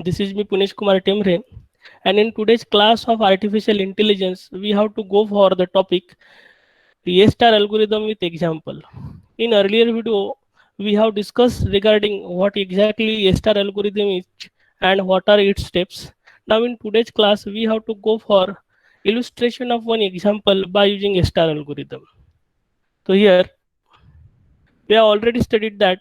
This is me Punesh Kumar Timre, and in today's class of artificial intelligence, we have to go for the topic A-star algorithm with example. In earlier video, we have discussed regarding what exactly A-star algorithm is and what are its steps. Now in today's class, we have to go for illustration of one example by using A-star algorithm. So here, we have already studied that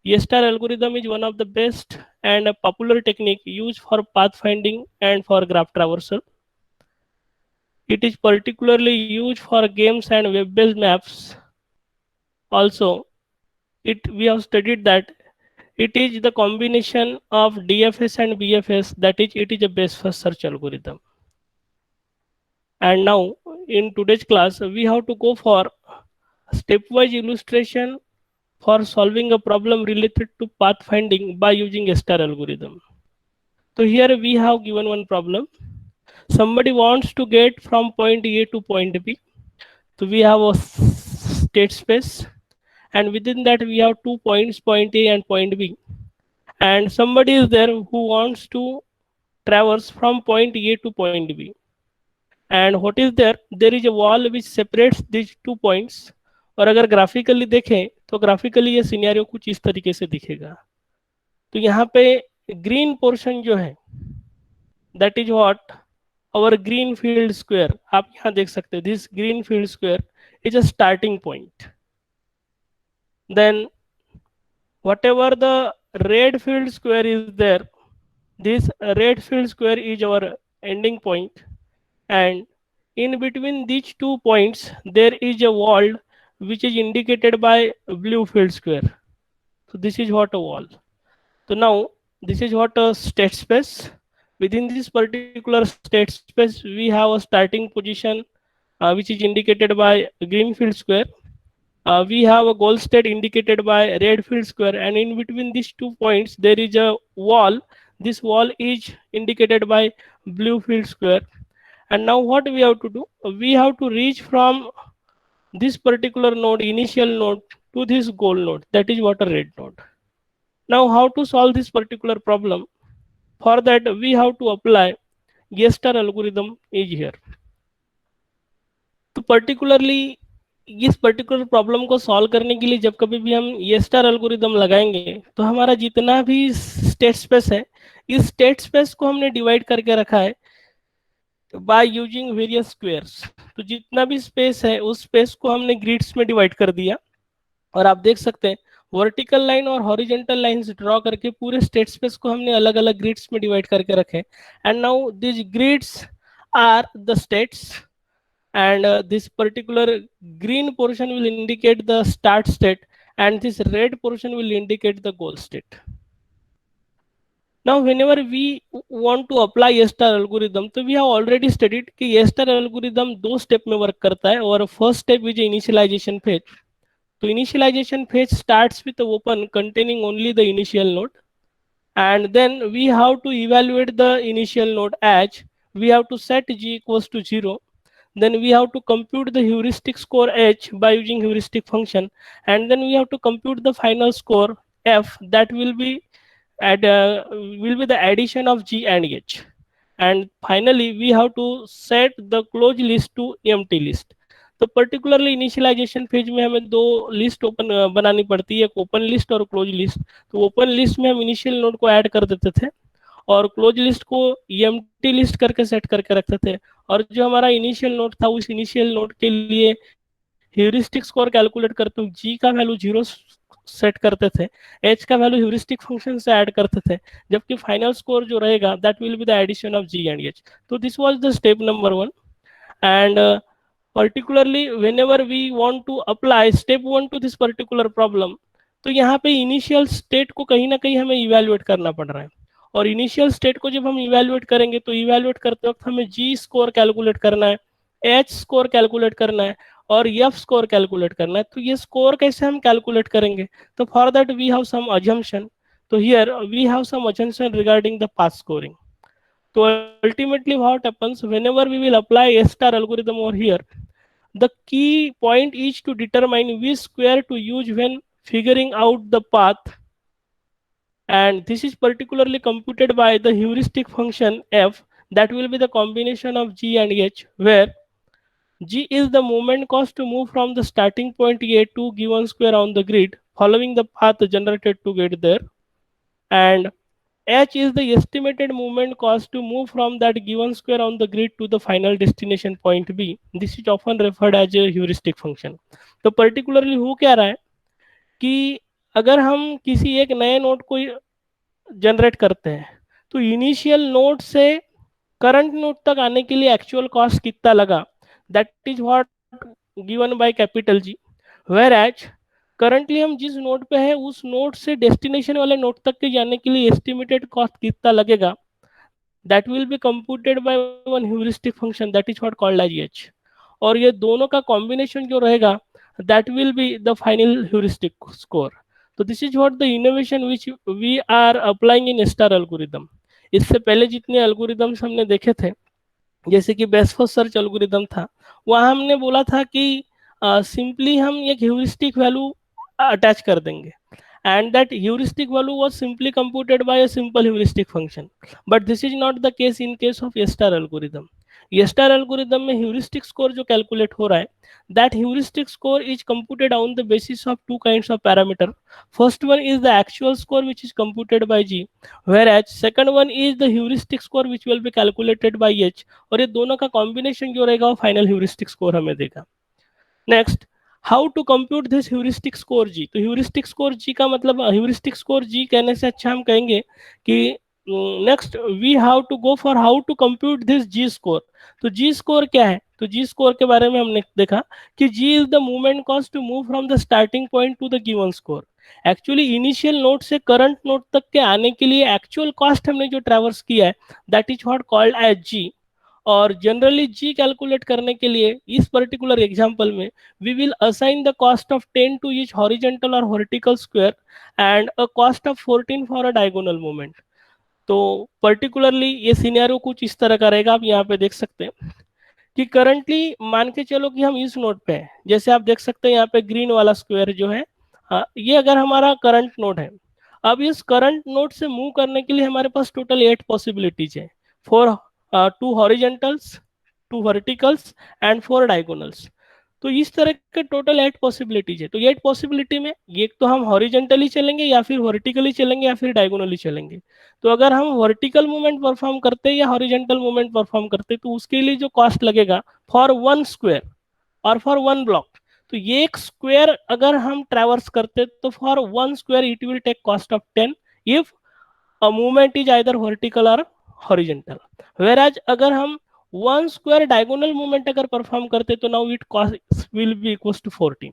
A-star algorithm is one of the best and a popular technique used for pathfinding and for graph traversal. It is particularly used for games and web-based maps. Also, it we have studied that it is the combination of DFS and BFS, that is, it is a best first search algorithm. And now, in today's class, we have to go for stepwise illustration for solving a problem related to pathfinding by using a star algorithm. So here we have given one problem. Somebody wants to get from point A to point B. So we have a state space, and within that we have 2 points, point A and point B. And somebody is there who wants to traverse from point A to point B. And what is there? There is a wall which separates these 2 points. और अगर graphically देखें तो graphically ये scenario कुछ इस तरीके से दिखेगा. तो यहाँ पे ग्रीन पोर्शन जो है, that is what our green field square. आप यहाँ देख सकते हैं, this green field square is a starting point. Then whatever the red field square is there, this red field square is our ending point, and in between these 2 points there is a wall which is indicated by blue field square. So this is what a wall. So now this is what a state space. Within this particular state space, we have a starting position which is indicated by green field square. We have a goal state indicated by red field square, and in between these 2 points there is a wall. This wall is indicated by blue field square. And now what we have to do? We have to reach from this particular node, initial node, to this goal node. That is what a red node. Now how to solve this particular problem? For that we have to apply Gestar algorithm is here. तो particularly इस particular problem को solve करने के लिए जब कभी भी हम ये स्टार एल्गोरिदम लगाएंगे तो हमारा जितना भी स्टेट स्पेस है, इस स्टेट स्पेस को हमने डिवाइड करके रखा है बाय यूजिंग वेरियस स्क्वायर्स. तो जितना भी स्पेस है उस स्पेस को हमने ग्रिड्स में डिवाइड कर दिया, और आप देख सकते हैं वर्टिकल लाइन और हॉरिजेंटल लाइंस ड्रॉ करके पूरे स्टेट स्पेस को हमने अलग अलग ग्रिड्स में डिवाइड करके रखे. And now this grids are the states, and this particular green portion will indicate the start state, and this red portion will indicate the goal state. Now whenever we want to apply A-star algorithm, तो we have already studied कि A-star algorithm 2 step में work करता है. और first step is initialization phase. तो initialization phase starts with the open containing only the initial node, and then we have to evaluate the initial node as we have to set g equals to 0. Then we have to compute the heuristic score h by using heuristic function, and then we have to compute the final score f, that will be the addition of g and h. And finally we have to set the closed list to empty list. तो particularly initialisation phase में हमें 2 list open बनानी पड़ती है, एक open list और close list. तो open list में हम इनिशियल नोड को ऐड कर देते थे और क्लोज लिस्ट को एम्प्टी लिस्ट करके सेट करके रखते थे. और जो हमारा इनिशियल नोड था उस इनिशियल नोड के लिए ह्यूरिस्टिक स्कोर कैलकुलेट करते हुए जी का वैल्यू 0 सेट करते थे, एच का वैल्यू ह्यूरिस्टिक फंक्शन से ऐड करते थे, जबकि फाइनल स्कोर जो रहेगा that will be the addition of G and H. तो this was the step number 1. And particularly whenever we want to apply step 1 to this particular problem, तो यहाँ पे इनिशियल स्टेट को कहीं ना कहीं हमें इवेल्युएट करना पड़ रहा है. और इनिशियल स्टेट को जब हम इवेल्युएट करेंगे तो इवेल्युएट करते वक्त हमें जी स्कोर कैलकुलेट करना है, एच स्कोर कैलकुलेट करना है और एफ स्कोर कैलकुलेट करना है. तो ये स्कोर कैसे हम कैलकुलेट करेंगे? तो for that we have some assumption. तो here we have some assumption regarding the path scoring. So ultimately what happens whenever we will apply A-star algorithm over here, the key point is to determine which square to use when figuring out the path and this is particularly computed by the heuristic function f, that will be the combination of g and h, where g is the moment cost to move from the starting point a to given square on the grid following the path generated to get there, and h is the estimated movement cost to move from that given square on the grid to the final destination point b. This is often referred as a heuristic function. तो particularly हो क्या रहा है कि अगर हम किसी एक नए नोड को जनरेट करते हैं तो इनिशियल नोड से करंट नोड तक आने के लिए एक्चुअल कॉस्ट कितना लगा, that is what given by capital G, whereas currently हम जिस नोड पे है उस नोड से डेस्टिनेशन वाले नोड तक के जाने के लिए एस्टिमेटेड कॉस्ट कितना लगेगा, that will be computed by one heuristic function, that is what called as H. और ये दोनों का कॉम्बिनेशन जो रहेगा that will be the final heuristic score. तो this is what the innovation which we are applying in star algorithm. इससे पहले जितने एल्गोरिदम्स हमने देखे थे, जैसे कि बेस्ट फर्स्ट सर्च एल्गोरिदम था, वहाँ हमने बोला था कि सिंपली हम एक ह्यूरिस्टिक वैल्यू अटैच कर देंगे, and that heuristic value was simply computed by a simple heuristic function. But this is not the case in case of star algorithm. star algorithm में heuristic score जो calculate हो रहा है, that heuristic score is computed on the basis of two kinds of parameter. First one is the actual score which is computed by g, whereas second one is the heuristic score which will be calculated by h, और ये दोनों का combination जो रहेगा वो final heuristic score हमें देगा। Next, how to compute this heuristic score G. तो ह्यूरिस्टिक स्कोर जी का मतलब, ह्यूरिस्टिक स्कोर जी कहने से अच्छा हम कहेंगे कि next we how to go for how to compute this G score. तो जी स्कोर क्या है, तो जी स्कोर के बारे में हमने देखा कि G is the movement cost to move from the starting point to the given score. Actually initial node से करंट नोड तक के आने के लिए एक्चुअल कॉस्ट हमने जो ट्रैवर्स किया है that is what called as G. और जनरली जी कैलकुलेट करने के लिए इस पर्टिकुलर एग्जांपल में we will assign the cost of 10 to each horizontal or vertical square and a cost of 14 for a diagonal movement। तो particularly ये scenario कुछ इस तरह का रहेगा, आप यहाँ पे देख सकते हैं कि करंटली मान के चलो कि हम इस नोड पे हैं, जैसे आप देख सकते हैं यहाँ पे ग्रीन वाला स्क्वायर जो है, ये अगर हमारा करंट नोड है, अब इस करंट नोड से मूव करने के लिए हमारे पास टोटल 8 पॉसिबिलिटीज है, four, two horizontals, two verticals and four diagonals. तो इस तरह के टोटल 8 पॉसिबिलिटीज है। तो 8 पॉसिबिलिटी में एक तो हम हॉरिजेंटली चलेंगे या फिर वर्टिकली चलेंगे या फिर डायगोनली चलेंगे। तो अगर हम वर्टिकल मूवमेंट परफॉर्म करते हैं या हॉरिजेंटल मूवमेंट परफॉर्म करते हैं तो उसके लिए जो कॉस्ट लगेगा फॉर वन स्क्वायर और फॉर वन ब्लॉक, तो ये एक स्क्वायर अगर हम ट्रैवर्स करते तो for one square it will take cost of 10 if a movement is either vertical or horizontal, whereas अगर हम वन स्क्वायर डायगोनल मूवमेंट अगर परफॉर्म करते तो now it cost will be equals to 14।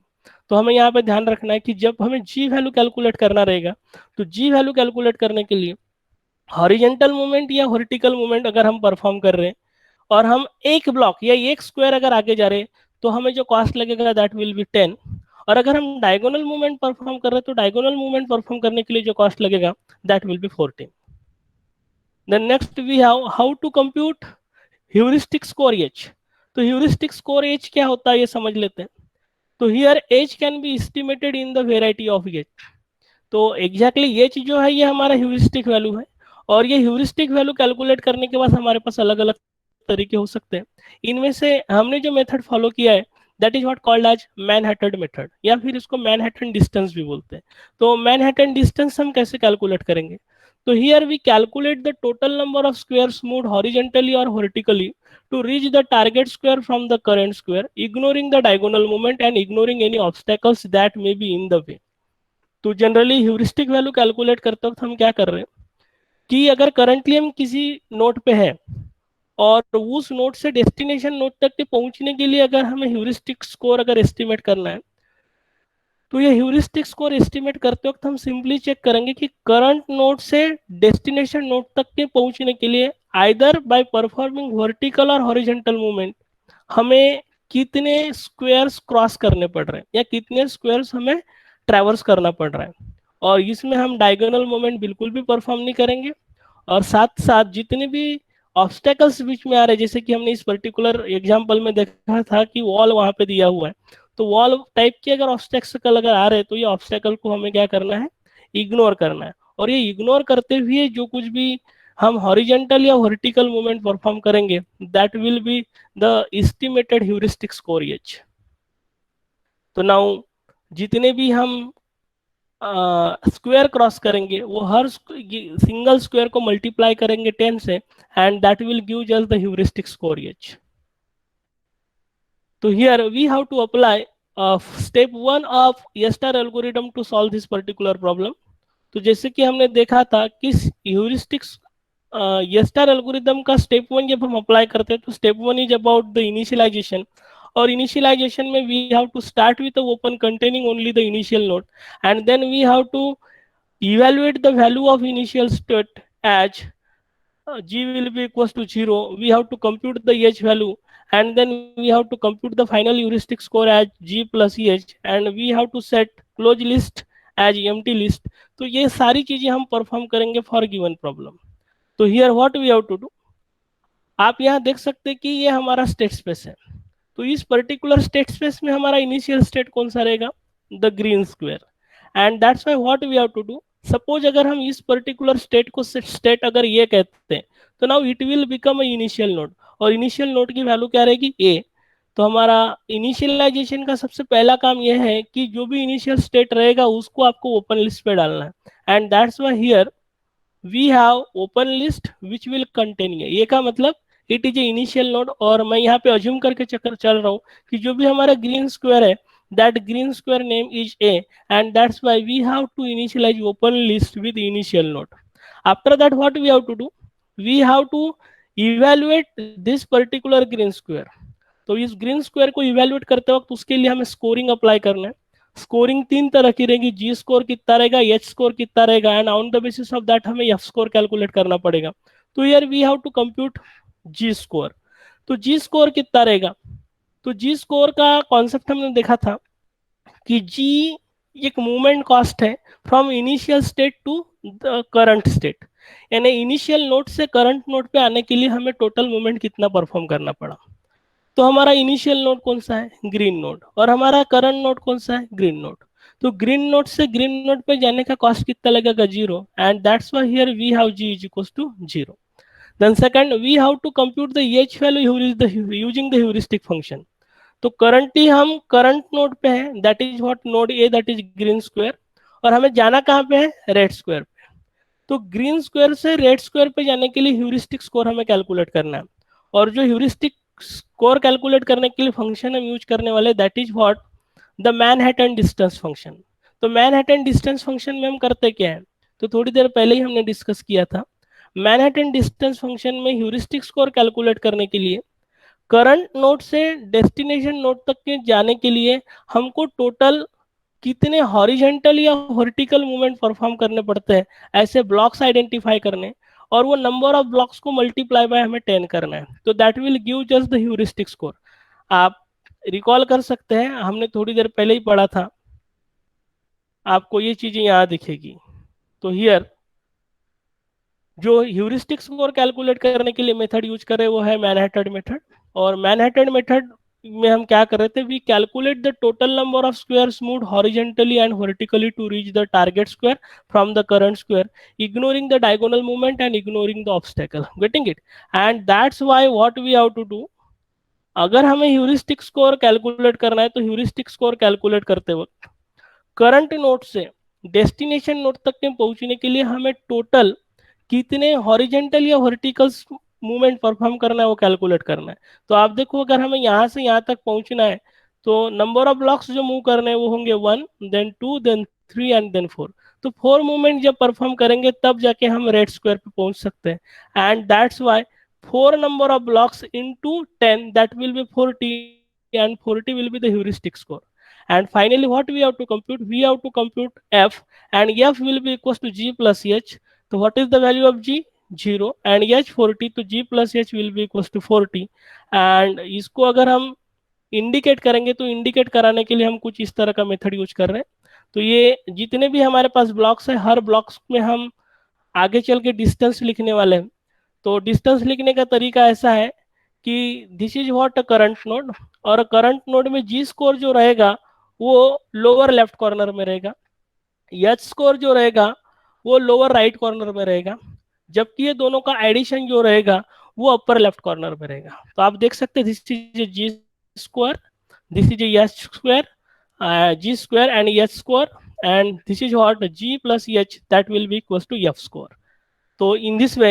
तो हमें यहाँ पे ध्यान रखना है कि जब हमें जी वैल्यू कैलकुलेट करना रहेगा तो जी वैल्यू कैलकुलेट करने के लिए हॉरिजेंटल मूवमेंट या वर्टिकल मूवमेंट अगर हम परफॉर्म कर रहे हैं और हम एक ब्लॉक या एक स्क्वायर अगर आगे जा रहे हैं तो हमें जो कॉस्ट लगेगा दैट विल बी 10। और अगर हम डायगोनल मूवमेंट परफॉर्म कर रहे हैं तो डायगोनल मूवमेंट परफॉर्म करने के लिए जो कॉस्ट लगेगा that will B 14। Then next we have how to compute heuristic score h। तो heuristic score h क्या होता है ये समझ लेते हैं। तो here h can be estimated in the variety of h। तो एग्जैक्टली ये चीज जो है ये हमारा ह्यूरिस्टिक वैल्यू है, और ये ह्यूरिस्टिक वैल्यू कैलकुलेट करने के बाद हमारे पास अलग अलग तरीके हो सकते हैं। इनमें से हमने जो मेथड फॉलो किया है that is what called as Manhattan method, या फिर इसको मैनहट्टन डिस्टेंस भी बोलते हैं। तो मैनहट्टन डिस्टेंस हम कैसे कैलकुलेट करेंगे, तो here we calculate the total number of squares moved horizontally और vertically to reach the target square from the current square, ignoring the diagonal movement and ignoring any obstacles that may be in the way। तो generally heuristic value calculate करते वक्त हम क्या कर रहे हैं कि अगर करंटली हम किसी नोड पे है और उस नोड से डेस्टिनेशन नोड तक के पहुंचने के लिए अगर हमें ह्यूरिस्टिक स्कोर अगर एस्टिमेट करना है तो ये ह्यूरिस्टिक स्कोर एस्टिमेट करते वक्त हम सिंपली चेक करेंगे कि करंट नोड से डेस्टिनेशन नोड तक के पहुंचने के लिए आइदर बाय परफॉर्मिंग वर्टिकल और हॉरिजॉन्टल मूवमेंट हमें कितने स्क्वायर्स क्रॉस करने पड़ रहे हैं या कितने स्क्वायर्स हमें ट्रैवर्स करना पड़ रहा है। और इसमें हम डायगोनल मूवमेंट बिल्कुल भी परफॉर्म नहीं करेंगे, और साथ साथ जितने भी ऑब्स्टेकल्स बीच में आ रहे हैं, जैसे कि हमने इस पर्टिकुलर एग्जांपल में देखा था कि वॉल वहां पे दिया हुआ है, तो वॉल टाइप के अगर ऑब्स्टेकल अगर आ रहे हैं तो ये ऑब्स्टेकल को हमें क्या करना है, इग्नोर करना है। और ये इग्नोर करते हुए जो कुछ भी हम हॉरिजेंटल या वर्टिकल मूवमेंट परफॉर्म करेंगे that will be the estimated heuristic score H. तो नाउ जितने भी हम स्क्वायर क्रॉस करेंगे वो हर सिंगल स्क्वायर को मल्टीप्लाई करेंगे 10 से and that will give just the heuristic score H. तो here we have to apply step 1 of A star algorithm to solve this particular problem. तो जैसे कि हमने देखा था कि ह्यूरिस्टिक्स येस्टर एल्गोरिदम का स्टेप 1 जब हम अप्लाई करते हैं तो step 1 is about the initialization. और इनिशियलाइजेशन में we have to start with open containing only the initial node and then we have to evaluate the value of initial state as g will be equals to 0. We have to compute the h value and then we have to compute the final heuristic score as g plus h and we have to set close list as empty list. तो ये सारी चीजें हम perform करेंगे for given problem. तो here what we have to do, आप यहाँ देख सकते हैं कि ये हमारा स्टेट स्पेस है। तो इस पर्टिकुलर स्टेट स्पेस में हमारा इनिशियल स्टेट कौन सा रहेगा, the green square. And that's why what we have to do, suppose अगर हम इस पर्टिकुलर स्टेट को स्टेट अगर ये कहते हैं तो now it will become a initial node और इनिशियल नोड की वैल्यू क्या रहेगी ए। तो हमारा इनिशियलाइजेशन का सबसे पहला काम यह है कि जो भी इनिशियल स्टेट रहेगा उसको आपको ओपन लिस्ट पे डालना है and that's why here we have open list which will contain ये का मतलब it is a initial node. और मैं यहाँ पे अज्यूम करके चक्कर चल रहा हूँ कि जो भी हमारा ग्रीन स्क्वायर है that green square name is a and that's why we have to initialize open list with initial node. After that what we have to do, we have to evaluate this particular green square। तो इस green square को evaluate करते वक्त उसके लिए हमें scoring apply करना है। स्कोरिंग तीन तरह की रहेगी, जी स्कोर कितना रहेगा, एच स्कोर कितना रहेगा and on the basis of that हमें एफ स्कोर कैलकुलेट करना पड़ेगा। तो here we have to compute G score. तो जी स्कोर कितना रहेगा, तो जी स्कोर का कॉन्सेप्ट हमने देखा था कि जी एक मूवमेंट कॉस्ट है from initial state to the current state, यानी इनिशियल नोड से करंट नोड पे आने के लिए हमें टोटल मूवमेंट कितना परफॉर्म करना पड़ा। तो हमारा इनिशियल नोड कौन सा है, ग्रीन नोड, और हमारा करंट नोड कौन सा है, ग्रीन नोड। तो ग्रीन नोड से ग्रीन नोड पे जाने का कॉस्ट कितना लगेगा, 0 and that's why here we have g is equals to 0। Then second we have to compute the h value using the heuristic function. तो करंटली हम current node पे हैं, that is what node A, that is green square, और हमें जाना कहाँ पे है, रेड स्क्वायर पे। तो ग्रीन स्क्वायर से रेड स्क्वायर पे जाने के लिए ह्यूरिस्टिक स्कोर हमें कैलकुलेट करना है और जो ह्यूरिस्टिक स्कोर कैलकुलेट करने के लिए फंक्शन हम यूज करने वाले that is what the Manhattan distance function. तो मैनहट्टन डिस्टेंस फंक्शन में हम करते क्या है, तो थोड़ी देर पहले ही हमने डिस्कस किया था। मैनहट्टन डिस्टेंस फंक्शन में ह्यूरिस्टिक स्कोर कैलकुलेट करने के लिए करंट नोड से डेस्टिनेशन नोड तक के जाने के लिए हमको टोटल कितने हॉरिजेंटल या वर्टिकल मूवमेंट परफॉर्म करने पड़ते हैं ऐसे ब्लॉक्स आइडेंटिफाई करने, और वो नंबर ऑफ ब्लॉक्स को मल्टीप्लाई बाय हमें 10 करना है। तो that will give just the heuristic score. आप रिकॉल कर सकते हैं, हमने थोड़ी देर पहले ही पढ़ा था, आपको ये चीजें यहाँ दिखेगी। तो हियर जो ह्यूरिस्टिक स्कोर कैलकुलेट करने के लिए मेथड यूज कर रहे हैं वो है मैनहट्टन मेथड। और मैनहट्टन मेथड में हम क्या कर रहे थे, we calculate the total number of squares moved horizontally and vertically to reach the target square from the current square, ignoring the diagonal movement and ignoring the obstacle, getting it. And that's why what we have to do, अगर हमें heuristic score calculate करना है तो heuristic score calculate करते वक्त current node से destination node तक के पहुंचने के लिए हमें टोटल कितने हॉरिजेंटल या वर्टिकल मूवमेंट परफॉर्म करना है वो कैलकुलेट करना है। तो आप देखो अगर हमें यहाँ से यहाँ तक पहुंचना है तो नंबर ऑफ ब्लॉक्स जो मूव करने हैं वो होंगे 1 देन 2 देन 3 एंड देन 4। तो 4 मूवमेंट जब परफॉर्म करेंगे तब जाके हम रेड स्क्वायर पे पहुंच सकते हैं and that's why 4 number of blocks into 10 that will be 40 and 40 will be the heuristic score। And finally what we have to compute, we have to compute f and f will be equals to g plus h। So what is the value of g, 0 and h 40, तो g plus h will be equals to 40। and इसको अगर हम indicate करेंगे तो indicate कराने के लिए हम कुछ इस तरह का मेथड यूज कर रहे हैं। तो ये जितने भी हमारे पास ब्लॉक्स है हर ब्लॉक्स में हम आगे चल के डिस्टेंस लिखने वाले हैं। तो डिस्टेंस लिखने का तरीका ऐसा है कि this is what a current node, और करंट नोड में जी स्कोर जो रहेगा वो लोअर लेफ्ट कॉर्नर में रहेगा, एच स्कोर जो रहेगा वो लोअर राइट कॉर्नर में रहेगा, जबकि ये दोनों का एडिशन जो रहेगा वो अपर लेफ्ट कॉर्नर में रहेगा। तो आप देख सकते हैं this is G square, this is H square, g square and h square, and this is what g plus h, that will be equals to f square. So in this way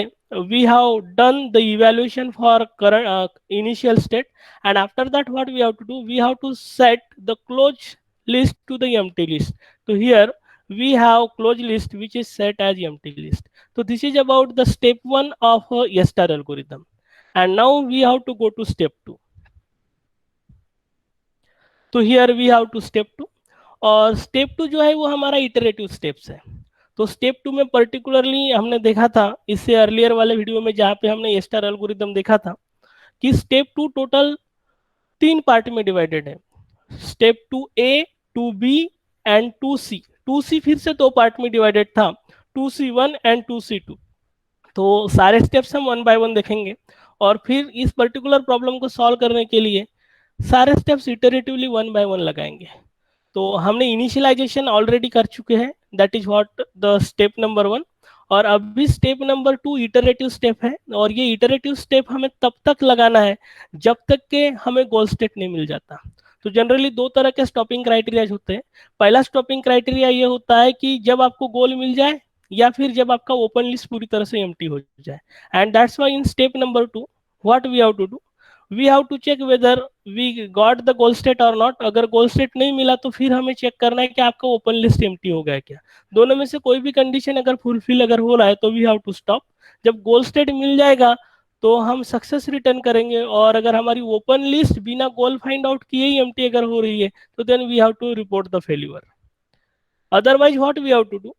we have done the evaluation for current initial state, and after that what we have to do, we have to set the closed list to the empty list. So here we have closed list which is set as empty list. So this is about the step 1 of star algorithm, and now we have to go to step 2. तो here we have to step 2, और step 2 जो है वो हमारा iterative steps है। तो step 2 में particularly हमने देखा था इससे अर्लियर वाले वीडियो में जहाँ पे हमने स्टार एल्गोरिथम देखा था कि स्टेप 2 टोटल 3 पार्ट में डिवाइडेड है। Step 2A, 2B and 2C। 2C फिर से 2 पार्ट में डिवाइडेड था, 2C1 एंड 2C2। तो सारे स्टेप्स हम 1 बाय 1 देखेंगे, और फिर इस पर्टिकुलर प्रॉब्लम को सॉल्व करने के लिए सारे स्टेप्स इटरेटिवली 1 बाय 1 लगाएंगे। तो हमने इनिशियलाइजेशन ऑलरेडी कर चुके हैं, that is what the step number 1, और अभी स्टेप नंबर 2 इटरेटिव स्टेप है, और ये इटरेटिव स्टेप हमें तब तक लगाना है जब तक के हमें गोल स्टेट नहीं मिल जाता। तो जनरली 2 तरह के स्टॉपिंग क्राइटेरिया होते हैं। पहला स्टॉपिंग क्राइटेरिया ये होता है कि जब आपको गोल मिल जाए, या फिर जब आपका ओपन लिस्ट पूरी तरह से एम्प्टी हो जाए। And that's why in step number 2 what we have to do, we have to check whether we got the goal state और नॉट। अगर गोल स्टेट नहीं मिला तो फिर हमें चेक करना है कि आपका ओपन लिस्ट एम्प्टी हो गया क्या। दोनों में से कोई भी कंडीशन अगर फुलफिल अगर हो रहा है तो वी हैव टू स्टॉप। जब गोल स्टेट मिल जाएगा तो हम सक्सेस रिटर्न करेंगे, और अगर हमारी ओपन लिस्ट बिना गोल फाइंड आउट किए ही एम्प्टी अगर हो रही है तो then we have to report the failure. Otherwise what we have to do,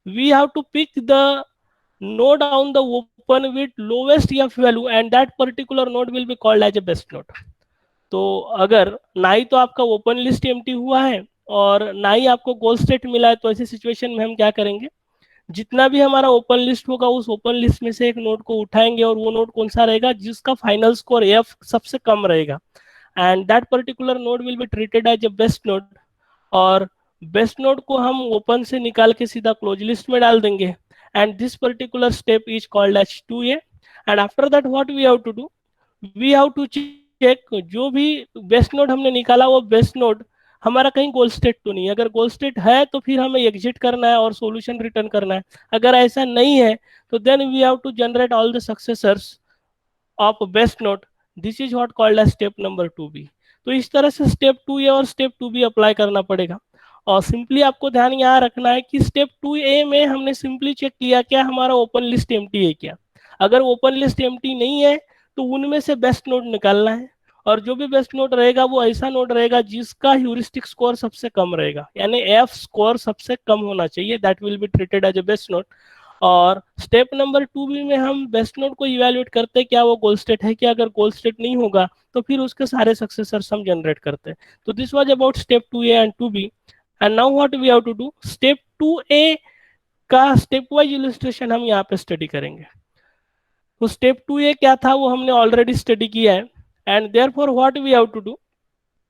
we have to pick the node on the open with lowest f value, and that particular node will be called as a best node. तो अगर ना ही तो आपका open list empty हुआ है और ना ही आपको गोल स्टेट मिला है, तो ऐसी सिचुएशन में हम क्या करेंगे, जितना भी हमारा ओपन लिस्ट होगा उस ओपन लिस्ट में से एक नोड को उठाएंगे, और वो नोड कौन सा रहेगा जिसका फाइनल स्कोर एफ सबसे कम रहेगा, and that particular node will be treated as a best node. और बेस्ट नोड को हम ओपन से निकाल के सीधा क्लोज लिस्ट में डाल देंगे, and this particular step is called as 2A। And after that what we have to do, we have to check जो भी बेस्ट नोड हमने निकाला वो बेस्ट नोड हमारा कहीं गोल स्टेट तो नहीं है। अगर गोल स्टेट है तो फिर हमें एग्जिट करना है और सॉल्यूशन रिटर्न करना है। अगर ऐसा नहीं है तो then we have to generate all the successors of best node. This is what called as step number 2B। तो इस तरह से स्टेप 2A और स्टेप 2B अप्लाई करना पड़ेगा। और सिंपली आपको ध्यान यहाँ रखना है कि स्टेप 2A में हमने सिंपली चेक किया क्या हमारा ओपन लिस्ट एम्प्टी है क्या। अगर ओपन लिस्ट एम्प्टी नहीं है तो उनमें से बेस्ट नोड निकालना है, और जो भी बेस्ट नोड रहेगा वो ऐसा नोड रहेगा जिसका ह्यूरिस्टिक स्कोर सबसे कम रहेगा, यानी एफ स्कोर सबसे कम होना चाहिए, that will be treated as a best node. और स्टेप नंबर 2B में हम बेस्ट नोड को इवेल्युएट करते हैं क्या वो गोल स्टेट है क्या। अगर गोल स्टेट नहीं होगा तो फिर उसके सारे सक्सेसर्स हम जनरेट करते हैं। तो this was about step 2A and 2B। And now what we have to do, step 2A का स्टेप वाइज इलस्ट्रेशन हम यहाँ पे स्टडी करेंगे। तो स्टेप 2A क्या था वो हमने ऑलरेडी स्टडी किया है, and therefore what we have to do,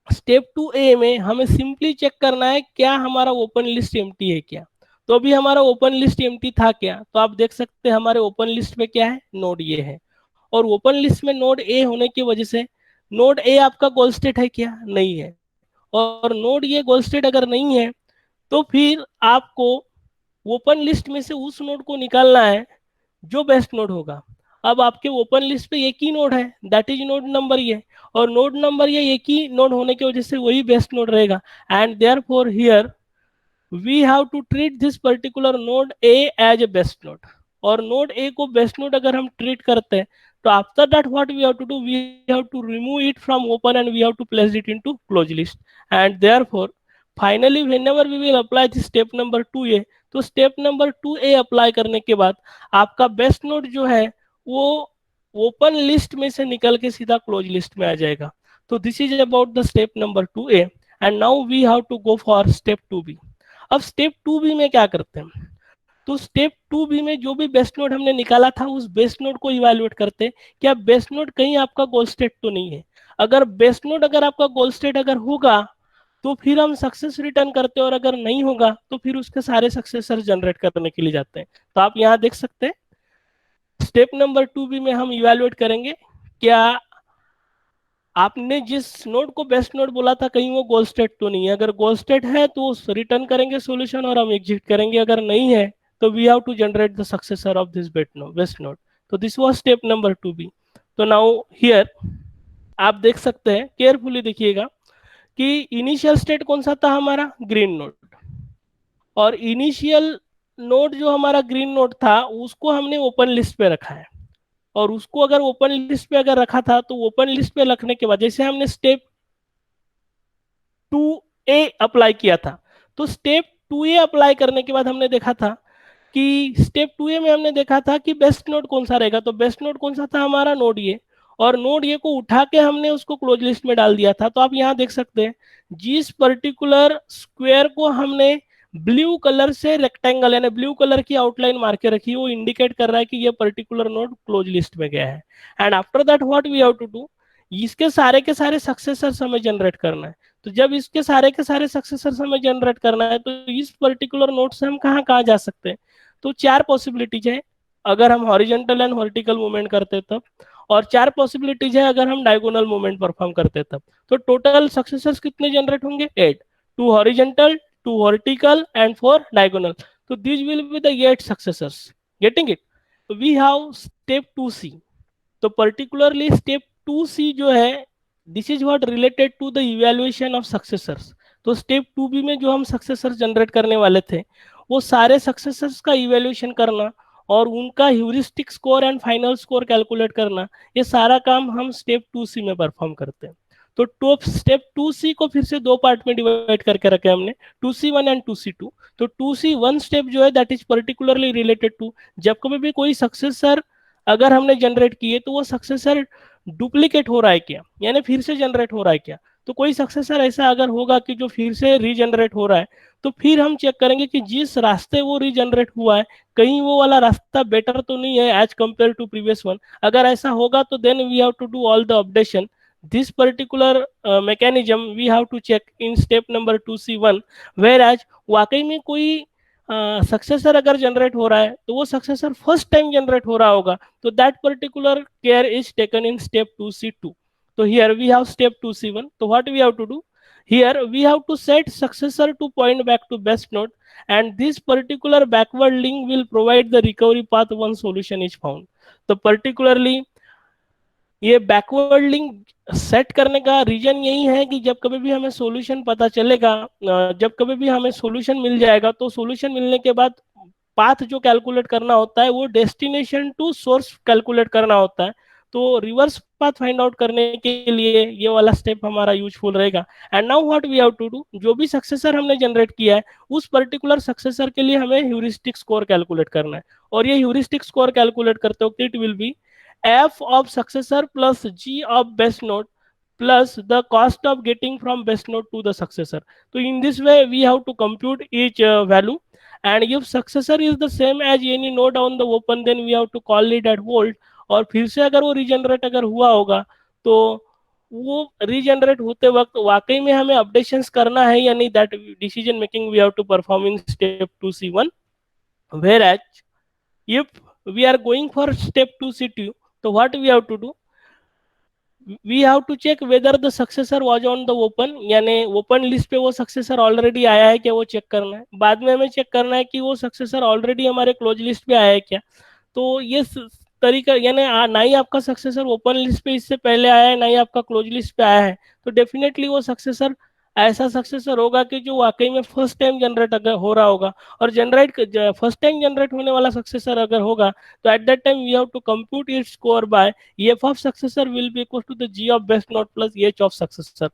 step 2A में हमें सिंपली चेक करना है क्या हमारा ओपन लिस्ट एम्प्टी है क्या। तो अभी हमारा ओपन लिस्ट एम्प्टी था क्या, तो आप देख सकते हैं हमारे ओपन लिस्ट में क्या है, नोड ए है, और ओपन लिस्ट में नोड ए होने की वजह से नोड ए आपका गोल स्टेट है क्या, नहीं है। और नोड ए गोल स्टेट अगर नहीं है तो फिर आपको ओपन लिस्ट में से उस नोड को निकालना है जो बेस्ट नोड होगा। अब आपके ओपन लिस्ट पे एक ही नोड है, दैट इज नोड नंबर ये, और नोड नंबर ये एक ही नोड होने की वजह से वही बेस्ट नोड रहेगा। And therefore here we have to treat this particular node A as a best node. और नोड ए को बेस्ट नोड अगर हम ट्रीट करते हैं तो after that what we have to do, we have to remove it from open and we have to place it into close list. And therefore finally whenever we will apply this step number 2A, तो step number 2A apply करने के बाद आपका best node जो है वो open list में से निकल के सीधा क्लोज लिस्ट में आ जाएगा। तो this is about the step number 2A। And now we have to go for step 2B। अब स्टेप 2B में क्या करते हैं, तो स्टेप 2B में जो भी बेस्ट नोड हमने निकाला था उस बेस्ट नोड को इवेल्युएट करते हैं क्या बेस्ट नोड कहीं आपका गोल स्टेट तो नहीं है। अगर बेस्ट नोड अगर आपका गोल स्टेट अगर होगा तो फिर हम सक्सेस रिटर्न करते हैं, और अगर नहीं होगा तो फिर उसके सारे सक्सेसर जनरेट करने के लिए जाते हैं। तो आप यहाँ देख सकते हैं स्टेप नंबर 2 में हम इवेलुएट करेंगे क्या आपने जिस नोड को बेस्ट नोड बोला था कहीं वो गोल स्टेट तो नहीं है। अगर गोल स्टेट है तो रिटर्न करेंगे सॉल्यूशन और हम एग्जिट करेंगे, अगर नहीं है तो we have to generate the successor of this best node. तो this was step number 2 B. तो नाउ हियर आप देख सकते हैं, केयरफुली देखिएगा कि इनिशियल स्टेट कौन सा था हमारा, ग्रीन नोड। और इनिशियल नोड जो हमारा ग्रीन नोड था उसको हमने ओपन लिस्ट पे रखा है। और उसको अगर ओपन लिस्ट पे अगर रखा था तो ओपन लिस्ट पे रखने के बाद जैसे हमने स्टेप 2A अप्लाई किया था, तो स्टेप 2A अप्लाई करने के बाद हमने देखा था कि स्टेप 2A में हमने देखा था कि बेस्ट नोड कौन सा रहेगा। तो बेस्ट नोड कौन सा था हमारा, नोड ये। और नोड ये को उठा के हमने उसको क्लोज लिस्ट में डाल दिया था। तो आप यहाँ देख सकते हैं जिस पर्टिकुलर स्क्वायर को हमने ब्लू कलर से रेक्टेंगल यानी ब्लू कलर की आउटलाइन मार के रखी, वो इंडिकेट कर रहा है कि ये पर्टिकुलर नोड क्लोज लिस्ट में गया है। And after that what we have to do, इसके सारे के सारे सक्सेसर्स हमें जनरेट करना है। तो जब इसके सारे के सारे सक्सेसर्स हमें जनरेट करना है तो इस पर्टिकुलर नोड से हम कहाँ कहाँ जा सकते हैं। तो चार पॉसिबिलिटीज है अगर हम हॉरिजॉन्टल एंड वर्टिकल मूवमेंट करते तब, और चार पॉसिबिलिटीज है अगर हम डायगोनल मूवमेंट परफॉर्म करते तब। तो टोटल सक्सेसर्स कितने जनरेट होंगे, 8। 2 हॉरिजॉन्टल, 2 वर्टिकल एंड 4 डायगोनल। तो this will be the 8 successors. Getting it. We have step 2C। तो पर्टिकुलरली स्टेप 2C जो है this is what related to the evaluation of successors. तो स्टेप 2B में जो हम सक्सेसर जनरेट करने वाले थे वो सारे सक्सेसर्स का इवैल्यूएशन करना और उनका heuristic score and final score calculate करना, ये सारा काम हम स्टेप 2C में परफॉर्म करते हैं। तो टॉप स्टेप 2C को फिर से दो पार्ट में डिवाइड करके रखे हमने, 2C1 एंड 2C2। तो 2C1 स्टेप जो है that is particularly related to जब कभी भी कोई सक्सेसर अगर हमने जनरेट किए तो वो सक्सेसर डुप्लीकेट हो रहा है क्या, यानी फिर से जनरेट हो रहा है क्या। तो कोई सक्सेसर ऐसा अगर होगा कि जो फिर से रीजनरेट हो रहा है तो फिर हम चेक करेंगे कि जिस रास्ते वो रीजनरेट हुआ है कहीं वो वाला रास्ता बेटर तो नहीं है as compare to previous one. अगर ऐसा होगा तो then we have to do all the updation. This particular mechanism we have to check in step number 2C1, whereas वाकई में कोई सक्सेसर अगर जनरेट हो रहा है तो वो सक्सेसर फर्स्ट टाइम जनरेट हो रहा होगा, तो that particular care is taken in step 2C2। तो here we have step 2C1। तो what we have to do, here we have to set successor to point back to best node, and this particular backward link will provide the recovery path once solution is found। तो particularly ये backward link set करने का reason यही है कि जब कभी भी हमें सॉल्यूशन पता चलेगा, जब कभी भी हमें सॉल्यूशन मिल जाएगा तो सॉल्यूशन मिलने के बाद पाथ जो कैलकुलेट करना होता है वो डेस्टिनेशन टू सोर्स कैलकुलेट करना होता है। तो रिवर्स पाथ फाइंड आउट करने के लिए ये वाला स्टेप हमारा यूजफुल रहेगा। And now what we have to do, जो भी सक्सेसर हमने जनरेट किया है उस पर्टिकुलर सक्सेसर के लिए हमें ह्यूरिस्टिक स्कोर कैलकुलेट करना है। और ये ह्यूरिस्टिक स्कोर कैलकुलेट करते वक्त it will be f of successor plus g of best node plus the cost of getting from best node to the successor। तो in this way we have to compute each value, and if successor is the same as any node on the open then we have to call it at hold। और फिर से अगर वो regenerate अगर हुआ होगा तो वो रीजनरेट होते वक्त वाकई में हमें अपडेशंस करना है या नहीं, that decision making we have to perform in step 2C1। whereas if we are going for step 2C2, so what we have to do, we have to check whether the successor was on the open, यानी open list पे वो successor already आया है क्या, वो check करना है। बाद में हमें चेक करना है कि वो सक्सेसर ऑलरेडी हमारे क्लोज लिस्ट पे आया है क्या। तो ये तरीका यानी ना ही आपका सक्सेसर ओपन लिस्ट पे इससे पहले आया है ना ही आपका क्लोज लिस्ट पे आया है, तो डेफिनेटली वो सक्सेसर ऐसा सक्सेसर होगा कि जो वाकई में फर्स्ट टाइम जनरेट अगर हो रहा होगा। और जनरेट फर्स्ट टाइम जनरेट होने वाला सक्सेसर अगर होगा तो at that time we have to compute it score by f of successor will be equal to the g of best node plus h of successor।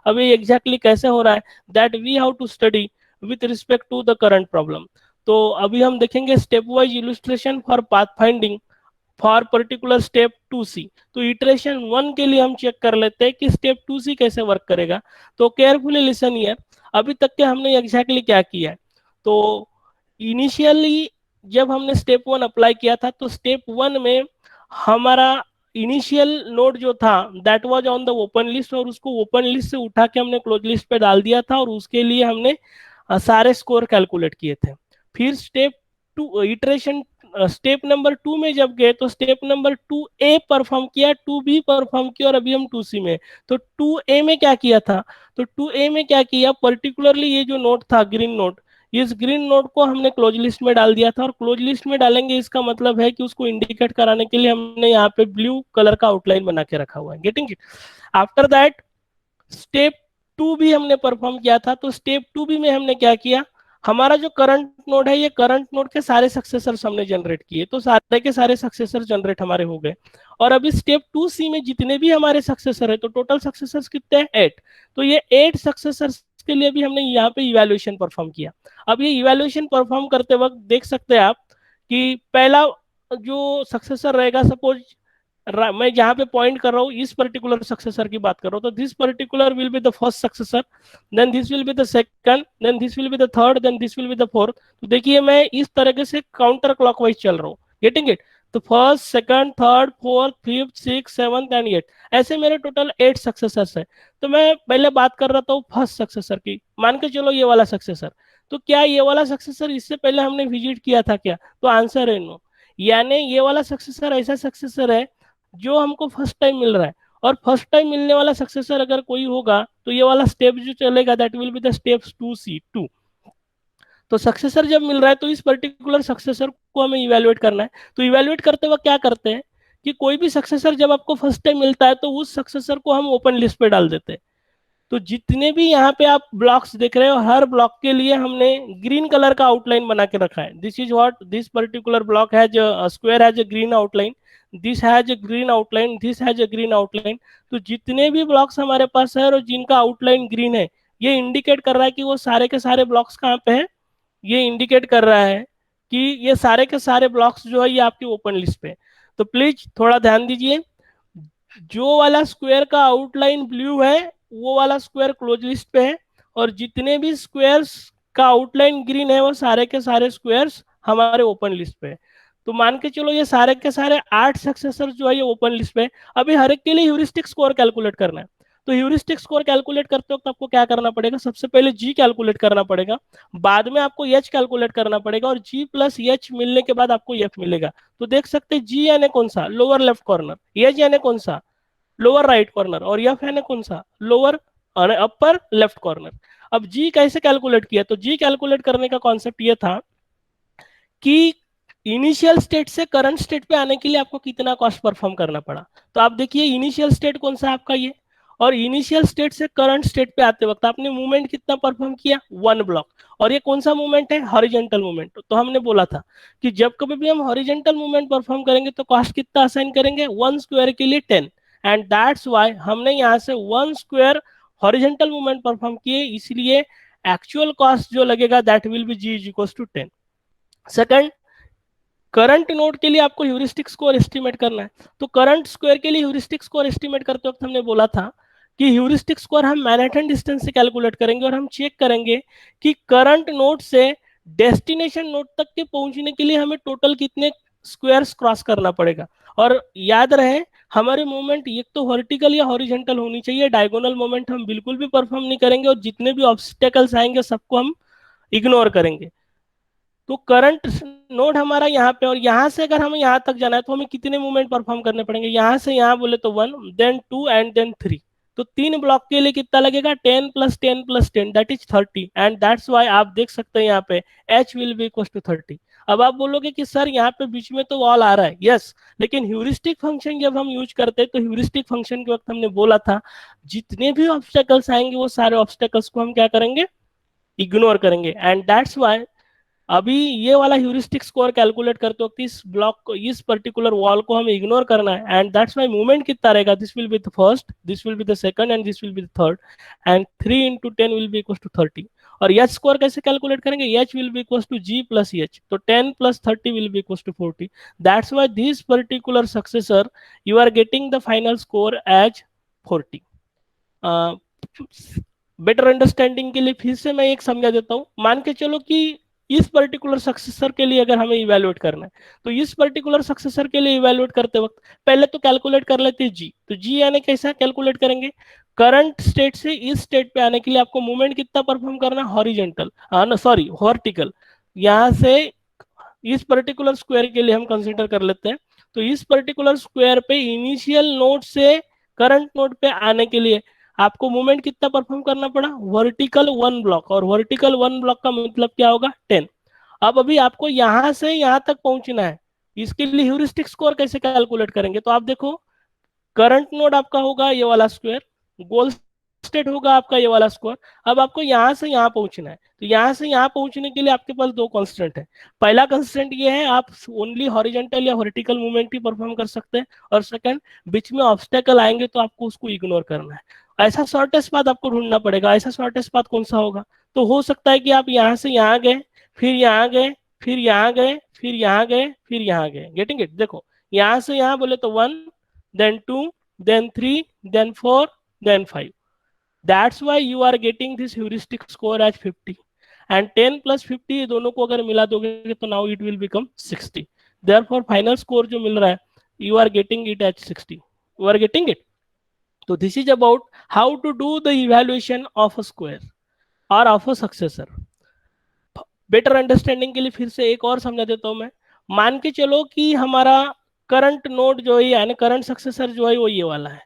अब ये exactly कैसे हो रहा है that we have to study with respect to the current problem. तो अभी हम देखेंगे step wise illustration for path finding for particular step 2C। तो इटरेशन 1 के लिए हम चेक कर लेते हैं कि स्टेप 2C कैसे वर्क करेगा। तो केयरफुली लिसन हियर, अभी तक के हमने एग्जैक्टली क्या किया है। तो इनिशियली जब हमने स्टेप 1 अप्लाई किया था तो स्टेप 1 में हमारा इनिशियल नोड जो था that was on the open list, और उसको ओपन लिस्ट से उठा के हमने क्लोज लिस्ट पे डाल दिया था, और उसके लिए हमने सारे स्कोर कैलकुलेट किए थे। फिर step two iteration, step number 2 में जब गए तो स्टेप नंबर 2A परफॉर्म किया, 2B परफॉर्म किया, और अभी हम 2C में। तो 2A में क्या किया था, तो 2A में क्या किया, पर्टिकुलरली ये जो नोट था ग्रीन नोट, इस ग्रीन नोट को हमने क्लोज लिस्ट में डाल दिया था। और क्लोज लिस्ट में डालेंगे इसका मतलब है कि उसको इंडिकेट कराने के लिए हमने यहाँ पे ब्लू कलर का आउटलाइन बना के रखा हुआ है। Getting it? After that step 2 भी हमने परफॉर्म किया था। तो स्टेप 2 भी में हमने क्या किया, हमारा जो करंट नोड है, ये करंट नोड के सारे सक्सेसर्स हमने जनरेट किए, तो सारे के सारे सक्सेसर जनरेट हमारे हो गए। और अभी स्टेप 2C में जितने भी हमारे सक्सेसर है, तो टोटल सक्सेसर्स कितने हैं, 8। तो ये 8 सक्सेसर्स के लिए भी हमने यहाँ पे इवैल्यूएशन परफॉर्म किया। अब ये इवैल्यूएशन परफॉर्म करते वक्त देख सकते हैं आप कि पहला जो सक्सेसर रहेगा, सपोज मैं जहां पे पॉइंट कर रहा हूँ इस पर्टिकुलर सक्सेसर की बात कर रहा हूँ, तो this particular will be the first successor, then this will be the second, then this will be the third, then this will be the fourth. तो देखिए मैं इस तरीके से काउंटर क्लॉकवाइज चल रहा हूँ। Getting it? तो first, second, third, fourth, fifth, six, seventh and eight, ऐसे मेरे टोटल 8 सक्सेसर्स है। तो मैं पहले बात कर रहा था फर्स्ट सक्सेसर की, मान के चलो ये वाला सक्सेसर। तो क्या ये वाला सक्सेसर इससे पहले हमने विजिट किया था क्या? तो आंसर है नो। यानी ये वाला सक्सेसर ऐसा सक्सेसर है जो हमको फर्स्ट टाइम मिल रहा है। और फर्स्ट टाइम मिलने वाला सक्सेसर अगर कोई होगा तो ये वाला स्टेप जो चलेगा that will be the step 2C, 2। तो सक्सेसर जब मिल रहा है तो इस पर्टिकुलर सक्सेसर को हमें इवेलुएट करना है। तो इवेलुएट करते वक्त क्या करते हैं कि कोई भी सक्सेसर जब आपको फर्स्ट टाइम मिलता है तो उस सक्सेसर को हम ओपन लिस्ट पे डाल देते हैं। तो जितने भी यहाँ पे आप ब्लॉक्स देख रहे हो, हर ब्लॉक के लिए हमने ग्रीन कलर का आउटलाइन बना के रखा है। This is what this particular block has square has a green outline, this has a green outline, this has a green outline. तो जितने भी ब्लॉक्स हमारे पास है और जिनका आउटलाइन ग्रीन है, ये इंडिकेट कर रहा है कि वो सारे के सारे ब्लॉक्स कहाँ पे है। ये इंडिकेट कर रहा है कि ये सारे के सारे ब्लॉक्स जो है ये आपकी ओपन लिस्ट पे। तो प्लीज थोड़ा ध्यान दीजिए, जो वाला स्क्वायर का आउटलाइन ब्लू है वो वाला स्क्वायर क्लोज लिस्ट पे है, और जितने भी स्क्वायर्स का आउटलाइन ग्रीन है वो सारे के सारे स्क्वायर्स हमारे ओपन लिस्ट पे है। तो मान के चलो ये सारे के सारे 8 सक्सेसर जो है ये ओपन लिस्ट पे है। अभी हर एक के लिए ह्यूरिस्टिक स्कोर कैलकुलेट करना है। तो ह्यूरिस्टिक स्कोर कैलकुलेट करते वक्त आपको क्या करना पड़ेगा, सबसे पहले जी कैलकुलेट करना पड़ेगा, बाद में आपको एच कैलकुलेट करना पड़ेगा, और जी प्लस एच मिलने के बाद आपको एफ मिलेगा। तो देख सकते हैं जी यानी कौन सा, लोअर लेफ्ट कॉर्नर, एच यानी कौन सा, लोअर राइट कॉर्नर, और एफ यानी कौन सा, लोअर अपर लेफ्ट कॉर्नर। अब जी कैसे कैलकुलेट किया, तो जी कैलकुलेट करने का कॉन्सेप्ट ये था कि इनिशियल स्टेट से करंट स्टेट पे आने के लिए आपको कितना कॉस्ट परफॉर्म करना पड़ा। तो आप देखिए इनिशियल स्टेट कौन सा आपका ये, और इनिशियल स्टेट से करंट स्टेट पे आते वक्त आपने मूवमेंट कितना परफॉर्म किया, 1 ब्लॉक। और ये कौन सा मूवमेंट है, हॉरिजॉन्टल मूवमेंट। तो हमने बोला था कि जब कभी भी हम हॉरिजॉन्टल मूवमेंट परफॉर्म करेंगे तो कॉस्ट कितना असाइन करेंगे, 1 स्क्वायर के लिए 10। एंड दैट्स वाई हमने यहाँ से 1 स्क्वायर हॉरिजॉन्टल मूवमेंट परफॉर्म किए, इसलिए एक्चुअल कॉस्ट जो लगेगा that will be G is equal to 10। Second, current node के लिए आपको ह्यूरिस्टिक स्कोर एस्टिमेट करना है। तो करंट स्क्वायर के लिए ह्यूरिस्टिक स्कोर एस्टिमेट करते वक्त हमने बोला था कि ह्यूरिस्टिक स्कोर हम मैनहट्टन डिस्टेंस से कैलकुलेट करेंगे, और हम चेक करेंगे कि करंट नोड से डेस्टिनेशन नोड तक के पहुंचने के लिए हमें टोटल कितने स्क्वायर्स क्रॉस करना पड़ेगा। और याद रहे हमारे मूवमेंट एक तो वर्टिकल या हॉरिजॉन्टल होनी चाहिए, डायगोनल मूवमेंट हम बिल्कुल भी परफॉर्म नहीं करेंगे, और जितने भी ऑब्स्टेकल्स आएंगे सबको हम इग्नोर करेंगे। तो करंट नोड हमारा यहाँ पे, और यहाँ से अगर हमें यहाँ तक जाना है तो हमें कितने मूवमेंट परफॉर्म करने पड़ेंगे, यहाँ से यहाँ बोले तो 1, देन 2 एंड देन 3। तो 3 ब्लॉक के लिए कितना लगेगा, 10 plus 10 plus 10 that is 30। And that's why आप देख सकते हैं यहाँ पे H will be equal to 30। अब आप बोलोगे कि सर यहाँ पे बीच में तो वॉल आ रहा है, यस, लेकिन ह्यूरिस्टिक फंक्शन जब हम यूज करते हैं तो ह्यूरिस्टिक फंक्शन के वक्त हमने बोला था जितने भी ऑब्स्टेकल्स आएंगे वो सारे ऑब्स्टेकल्स को हम क्या करेंगे, इग्नोर करेंगे। एंड दैट्स वाई अभी ये वाला ह्यूरिस्टिक स्कोर कैलकुलेट करते वक्त इस ब्लॉक को, इस पर्टिकुलर वॉल को हमें इग्नोर करना है। एंड दैट्स वाई मूवमेंट कितना रहेगा, this will be the first, this will be the second, and this will be the third, and 3 into 10 will be equal to 30। और एच स्कोर कैसे calculate करेंगे, H will be equal to G plus H, तो 10 plus 30 will be equal to 40। That's why this particular successor you are getting the final score as 40। Better understanding के लिए फिर से मैं एक समझा देता हूँ। मान के चलो कि इस पर्टिकुलर सक्सेसर के लिए अगर हमें इवेलुएट करना है, तो इस पर्टिकुलर सक्सेसर के लिए इवेलुएट करते वक्त पहले तो कैलकुलेट कर लेते हैं जी। तो जी यानी कैसा कैलकुलेट करेंगे, करंट स्टेट से इस स्टेट पे आने के लिए आपको मूवमेंट कितना परफॉर्म करना है, हॉरिजेंटल, सॉरी वर्टिकल। यहाँ से इस पर्टिकुलर स्क्वायर के लिए हम कंसीडर कर लेते हैं, तो इस पर्टिकुलर स्क्वायर पे इनिशियल नोड से करंट नोड पे आने के लिए आपको मूवमेंट कितना परफॉर्म करना पड़ा, वर्टिकल 1 ब्लॉक, और वर्टिकल 1 ब्लॉक का मतलब क्या होगा 10। अब अभी आपको यहां से यहां तक पहुंचना है, इसके लिए ह्यूरिस्टिक स्कोर कैसे कैलकुलेट करेंगे, तो आप देखो करंट नोड आपका होगा ये वाला स्क्वायर, गोल स्टेट होगा आपका ये वाला स्क्वायर। अब आपको यहां से यहां पहुंचना है, तो यहां से यहां पहुंचने के लिए आपके पास दो कांस्टेंट है। पहला कांस्टेंट ये है आप ओनली हॉरिजॉन्टल या वर्टिकल मूवमेंट ही परफॉर्म कर सकते हैं, और सेकंड बीच में ऑब्स्टेकल आएंगे तो आपको उसको इग्नोर करना है। ऐसा शॉर्टेस्ट पाथ आपको ढूंढना पड़ेगा, ऐसा शॉर्टेस्ट पाथ कौन सा होगा। तो हो सकता है कि आप यहाँ से यहाँ गए, फिर यहाँ गए, फिर यहाँ गए, फिर यहाँ गए, फिर यहाँ गए, गेटिंग इट। देखो यहाँ से यहाँ बोले तो 1, then 2, then 3, then 4, then 5. That's why you are getting this heuristic score as 50. And 10 plus 50 दोनों को अगर मिला दोगे तो now it will become 60. Therefore final score जो मिल रहा है you are getting it at 60. You are getting it. So this is about how to do the evaluation of a square or of a successor. Better understanding के लिए फिर से एक और समझा देता हूं मैं। मान के चलो कि हमारा करंट नोड जो है यानी करंट सक्सेसर जो है वो ये वाला है,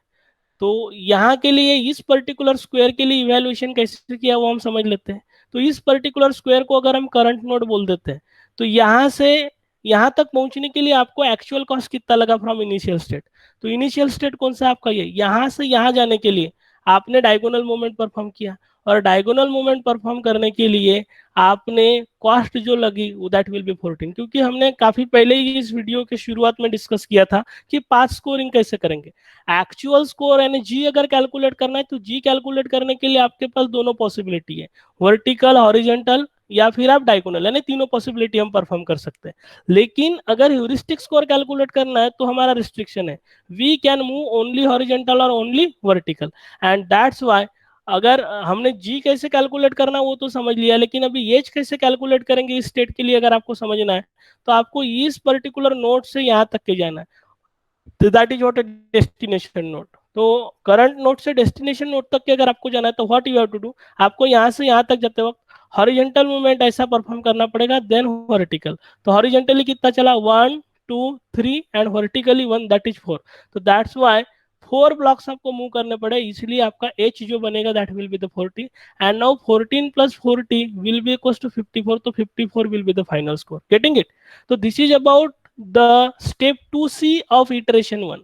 तो यहाँ के लिए इस पर्टिकुलर स्क्वायर के लिए इवैल्यूएशन कैसे किया वो हम समझ लेते हैं। तो इस पर्टिकुलर स्क्वायर को अगर हम करंट नोड बोल देते हैं, तो यहाँ से यहाँ तक पहुंचने के लिए आपको एक्चुअल कॉस्ट कितना लगा फ्रॉम इनिशियल स्टेट। तो इनिशियल स्टेट कौन सा आपका, ये यहाँ से यहाँ जाने के लिए आपने डायगोनल मूवमेंट परफॉर्म किया, और डायगोनल मूवमेंट परफॉर्म करने के लिए आपने कॉस्ट जो लगी वो दैट विल बी 14, क्योंकि हमने काफी पहले ही इस वीडियो के शुरुआत में डिस्कस किया था कि पाथ स्कोरिंग कैसे करेंगे। एक्चुअल स्कोर यानी जी अगर कैलकुलेट करना है तो जी कैलकुलेट करने के लिए आपके पास दोनों पॉसिबिलिटी है, वर्टिकल, हॉरिजॉन्टल या फिर आप डायगोनल, यानी तीनों पॉसिबिलिटी हम परफॉर्म कर सकते हैं। लेकिन अगर ह्यूरिस्टिक स्कोर कैलकुलेट करना है तो हमारा रिस्ट्रिक्शन है, we can move only horizontal और only vertical, and that's why अगर हमने जी कैसे कैलकुलेट करना वो तो समझ लिया, लेकिन अभी एज कैसे कैलकुलेट करेंगे इस स्टेट के लिए अगर आपको समझना है, तो आपको इस पर्टिकुलर नोड से यहाँ तक के जाना है, तो that is what a destination node. तो करंट नोड से डेस्टिनेशन नोड तक के अगर आपको जाना है तो what you have to do, आपको यहाँ से यहाँ तक जाते वक्त हॉरिजॉन्टल मूवमेंट ऐसा परफॉर्म करना पड़ेगा, देन वर्टिकल। तो हॉरिजॉन्टली कितना चला, 1 2 3, एंड वर्टिकली 1, दैट इज 4। तो दैट्स व्हाई 4 ब्लॉक्स आपको मूव करने पड़े, इसलिए आपका एच जो बनेगा that will be the 40, and now 14 plus 40 will be equals to 54, तो 54 will be the final score, getting it. तो this is about the step 2C of iteration 1.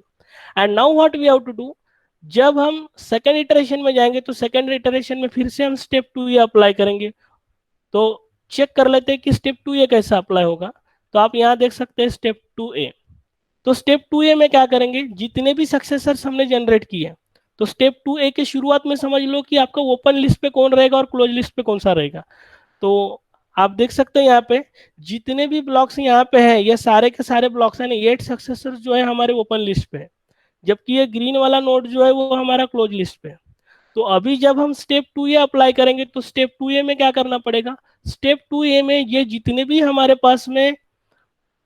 And now what we have to do, जब हम second iteration में जाएंगे तो second iteration में फिर से हम स्टेप 2 ये अप्लाई करेंगे। तो चेक कर लेते हैं कि स्टेप 2 ये कैसा अप्लाई होगा। तो आप यहाँ देख सकते हैं स्टेप 2A। तो स्टेप 2A में क्या करेंगे, जितने भी सक्सेसर्स हमने जनरेट किए, तो स्टेप 2A के शुरुआत में समझ लो कि आपका ओपन लिस्ट पे कौन रहेगा और क्लोज लिस्ट पे कौन सा रहेगा। तो आप देख सकते हैं यहाँ पे जितने भी ब्लॉक्स यहाँ पे हैं ये सारे के सारे ब्लॉक्स हैं, 8 सक्सेसर जो है हमारे ओपन लिस्ट पे है, जबकि ये ग्रीन वाला नोड जो है वो हमारा क्लोज लिस्ट पे है। तो अभी जब हम स्टेप 2A अप्लाई करेंगे तो स्टेप 2A में क्या करना पड़ेगा, स्टेप 2A में ये जितने भी हमारे पास में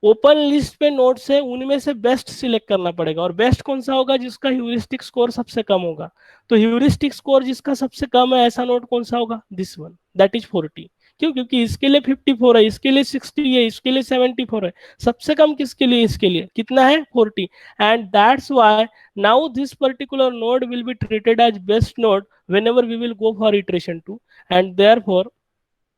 ओपन लिस्ट पे नोट्स है उनमें से बेस्ट सिलेक्ट करना पड़ेगा, और बेस्ट कौन सा होगा, जिसका ह्यूरिस्टिक स्कोर सबसे कम होगा। तो ह्यूरिस्टिक स्कोर जिसका सबसे कम है ऐसा नोट कौन सा होगा, दिस वन, दैट इज 40। क्यों, क्योंकि इसके लिए 54 है, इसके लिए 60 है, इसके लिए 74 है, सबसे कम किसके लिए, इसके लिए कितना है 40। And that's why now this particular node will be treated as best node whenever we will go for iteration 2। And therefore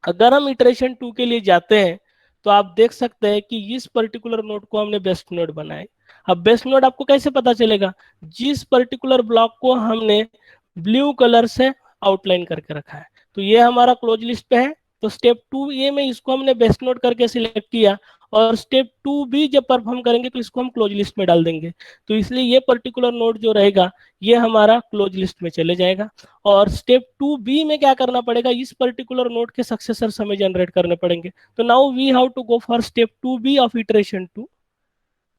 अगर हम इटरेशन 2 के लिए जाते हैं तो आप देख सकते हैं कि इस पर्टिकुलर नोड को हमने बेस्ट नोड बनाए। अब बेस्ट नोड आपको कैसे पता चलेगा, जिस पर्टिकुलर ब्लॉक को हमने ब्लू कलर से आउटलाइन करके रखा है, तो ये हमारा क्लोज लिस्ट पे है। तो स्टेप 2A में इसको हमने बेस्ट नोड करके सिलेक्ट किया, और स्टेप 2B जब परफॉर्म करेंगे तो इसको हम क्लोज लिस्ट में डाल देंगे। तो इसलिए ये पर्टिकुलर नोड जो रहेगा ये हमारा क्लोज लिस्ट में चले जाएगा। और स्टेप 2B में क्या करना पड़ेगा, इस पर्टिकुलर नोड के सक्सेसर हमें जनरेट करने पड़ेंगे। तो now we have to go for step 2B of iteration 2।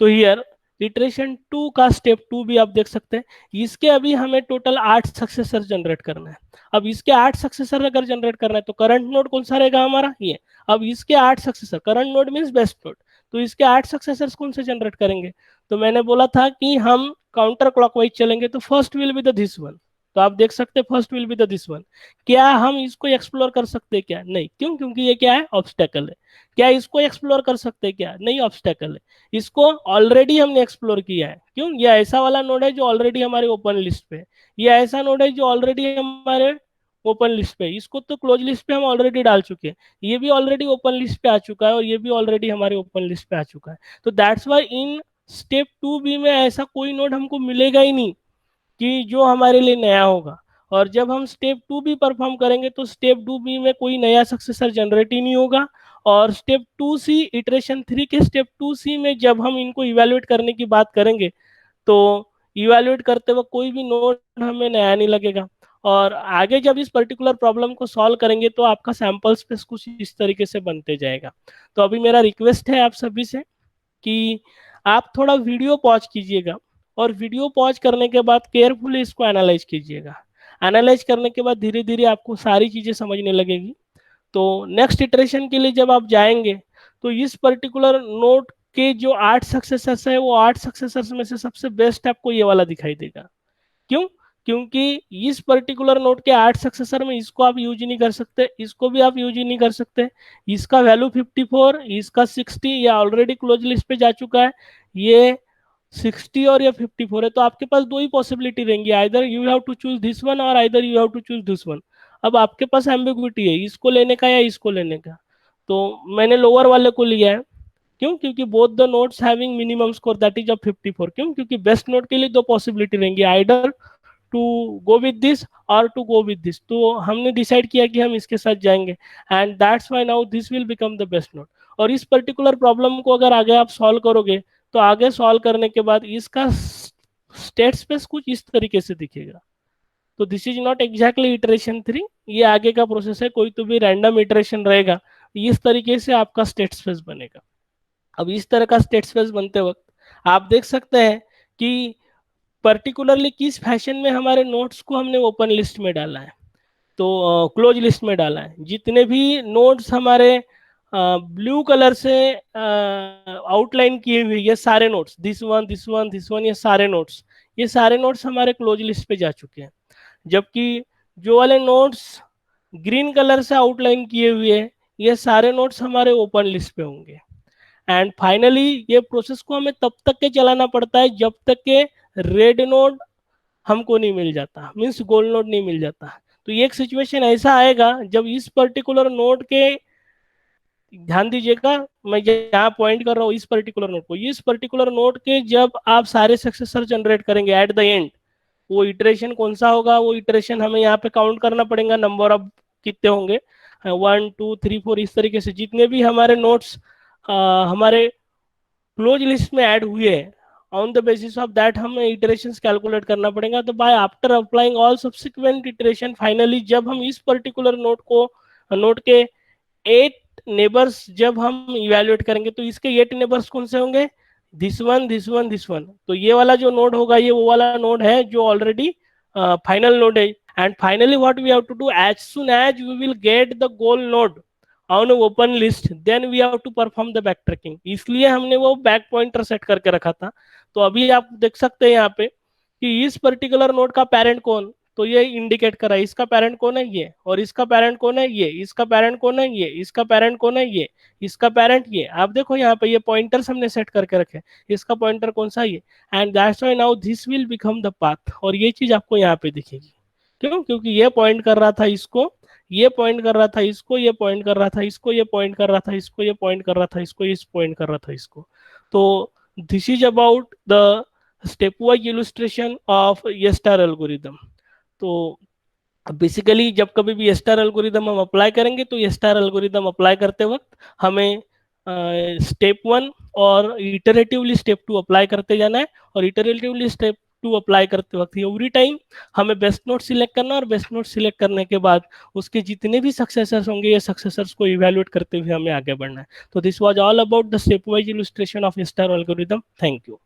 तो हियर इटरेशन 2 का स्टेप 2 भी आप देख सकते हैं। इसके अभी हमें टोटल 8 सक्सेसर जनरेट करना है। अब इसके 8 सक्सेसर अगर जनरेट करना है तो करंट नोड कौन सा रहेगा हमारा, ये। अब इसके 8 successor, current node means best node, तो इसके 8 सक्सेसर्स कौन से जनरेट करेंगे? तो मैंने बोला था कि हम काउंटर क्लॉकवाइज चलेंगे, तो first will be the this one. तो आप देख सकते हैं first will be the this one. क्या हम इसको एक्सप्लोर कर सकते हैं क्या? नहीं। क्यों? क्योंकि ये क्या है, ऑब्स्टेकल है। क्या इसको एक्सप्लोर कर सकते हैं क्या? नहीं, ऑब्स्टेकल है। इसको ऑलरेडी हमने एक्सप्लोर किया है। क्यों? ये ऐसा वाला नोड है जो ऑलरेडी हमारे ओपन लिस्ट पे है। ये ऐसा नोड है जो ऑलरेडी हमारे ओपन लिस्ट पे है। इसको तो क्लोज लिस्ट पे हम ऑलरेडी डाल चुके हैं। ये भी ऑलरेडी ओपन लिस्ट पे आ चुका है और ये भी ऑलरेडी हमारे ओपन लिस्ट पे आ चुका है। तो that's why in step 2 B में ऐसा कोई नोड हमको मिलेगा ही नहीं कि जो हमारे लिए नया होगा। और जब हम स्टेप 2 भी परफॉर्म करेंगे तो स्टेप 2 बी में कोई नया सक्सेसर जनरेट ही नहीं होगा। और स्टेप 2 सी, इटरेशन 3 के स्टेप 2 सी में जब हम इनको इवेलुएट करने की बात करेंगे तो इवेलुएट करते वक्त कोई भी नोड हमें नया नहीं लगेगा। और आगे जब इस पर्टिकुलर प्रॉब्लम को सॉल्व करेंगे तो आपका सैंपल स्पेस कुछ इस तरीके से बनते जाएगा। तो अभी मेरा रिक्वेस्ट है आप सभी से कि आप थोड़ा वीडियो पॉज कीजिएगा और वीडियो पॉज करने के बाद केयरफुली इसको एनालाइज कीजिएगा। एनालाइज करने के बाद धीरे धीरे आपको सारी चीज़ें समझने लगेगी। तो नेक्स्ट इटरेशन के लिए जब आप जाएंगे तो इस पर्टिकुलर नोड के जो 8 सक्सेसर्स है वो 8 सक्सेसर्स में से सबसे बेस्ट आपको ये वाला दिखाई देगा। क्यों? क्योंकि इस पर्टिकुलर नोड के 8 सक्सेसर में इसको आप यूज ही नहीं कर सकते, इसको भी आप यूज ही नहीं कर सकते। इसका वैल्यू 54, इसका 60, ये ऑलरेडी क्लोज लिस्ट पे जा चुका है। ये 60 और ये 54 है, तो आपके पास दो ही पॉसिबिलिटी रहेंगी, either you have to choose this one और either you have to choose this one. अब आपके पास एम्बिग्विटी है, इसको लेने का या इसको लेने का। तो मैंने लोअर वाले को लिया है। क्यों? क्योंकि both the nodes having minimum score that is of 54। क्यों? क्योंकि बेस्ट नोड के लिए दो पॉसिबिलिटी रहेंगी, either to go with this और टू गो विद दिस। तो हमने डिसाइड किया कि हम इसके साथ जाएंगे and that's why now this will become the best node. और इस पर्टिकुलर प्रॉब्लम को अगर आगे आप सॉल्व करोगे तो आगे सॉल्व करने के बाद इसका स्टेट स्पेस कुछ इस तरीके से दिखेगा। तो this is not exactly iteration 3, ये आगे का प्रोसेस है, कोई तो भी रैंडम इटरेशन रहेगा, इस तरीके से आपका स्टेट स्पेस बनेगा। अब इस तरह का स्टेट स्पेस बनते वक्त आप देख सकते हैं कि पर्टिकुलरली किस फैशन में हमारे नोट्स को हमने ओपन लिस्ट में डाला है, तो क्लोज लिस्ट में डाला है। जितने भी नोट्स हमारे ब्लू कलर से आउटलाइन किए हुए ये सारे notes, this one this one this one, ये सारे नोट्स हमारे क्लोज लिस्ट पे जा चुके हैं। जबकि जो वाले नोट्स ग्रीन कलर से आउटलाइन किए हुए हैं ये सारे नोट्स हमारे ओपन लिस्ट पे होंगे। एंड फाइनली ये प्रोसेस को हमें तब तक के चलाना पड़ता है जब तक के रेड नोड हमको नहीं मिल जाता, मीन्स गोल्ड नोड नहीं मिल जाता। तो ये एक सिचुएशन ऐसा आएगा जब इस पर्टिकुलर नोड के, ध्यान दीजिएगा मैं यहाँ पॉइंट कर रहा हूँ इस पर्टिकुलर नोड को, इस पर्टिकुलर नोड के जब आप सारे सक्सेसर जनरेट करेंगे एट द एंड, वो इटरेशन कौन सा होगा, वो इटरेशन हमें यहाँ पे काउंट करना पड़ेगा, नंबर ऑफ कितने होंगे, 1 2 3 4, इस तरीके से जितने भी हमारे नोट्स हमारे क्लोज लिस्ट में ऐड हुए हैं, on the basis of that हमें इटरेशंस कैलकुलेट करना पड़ेगा। तो by after applying all subsequent iteration, finally जब हम इस पर्टिकुलर नोड को, नोड के 8 नेबर्स जब हम इवेल्युएट करेंगे तो इसके 8 नेबर्स कौन से होंगे, this one this one this one. तो ये वाला जो नोड होगा ये वो वाला नोड है जो ऑलरेडी फाइनल नोड है। And finally what we have to do, as soon as we will get the goal node on open list then we have to perform the back tracking, इसलिए हमने वो back pointer set करके रखा था। तो अभी आप देख सकते हैं यहाँ पे कि इस पर्टिकुलर नोड का पेरेंट कौन, तो ये इंडिकेट करा है, इसका पेरेंट कौन है ये, और इसका पेरेंट कौन है ये, इसका पेरेंट कौन है ये, इसका पेरेंट कौन है ये, इसका पेरेंट ये। आप देखो यहाँ पे ये पॉइंटर्स हमने सेट करके रखे, इसका पॉइंटर कौन सा ये, and that's why now this will become the path. और ये चीज आपको यहाँ पे दिखेगी। क्यों? क्योंकि ये पॉइंट कर रहा था इसको, ये पॉइंट कर रहा था इसको, ये पॉइंट कर रहा था इसको, ये पॉइंट कर रहा था इसको, ये पॉइंट कर रहा था इसको, इस पॉइंट कर रहा था इसको। तो this is about the step wise illustration of ये स्टार एल्गोरिदम। तो बेसिकली जब कभी भी स्टार एल्गोरिदम हम अप्लाई करेंगे तो ये स्टार एल्गोरिदम अप्लाई करते वक्त हमें स्टेप 1 और इटरेटिवली स्टेप 2 अप्लाई करते जाना है। और इटरेटिवली स्टेप 2 अप्लाई करते वक्त एवरी टाइम हमें बेस्ट नोट सिलेक्ट करना, और बेस्ट नोट सिलेक्ट करने के बाद उसके जितने भी सक्सेसर्स होंगे ये सक्सेसर्स को इवेल्युएट करते हुए हमें आगे बढ़ना है। तो this was all about the step wise illustration of star algorithm. Thank you.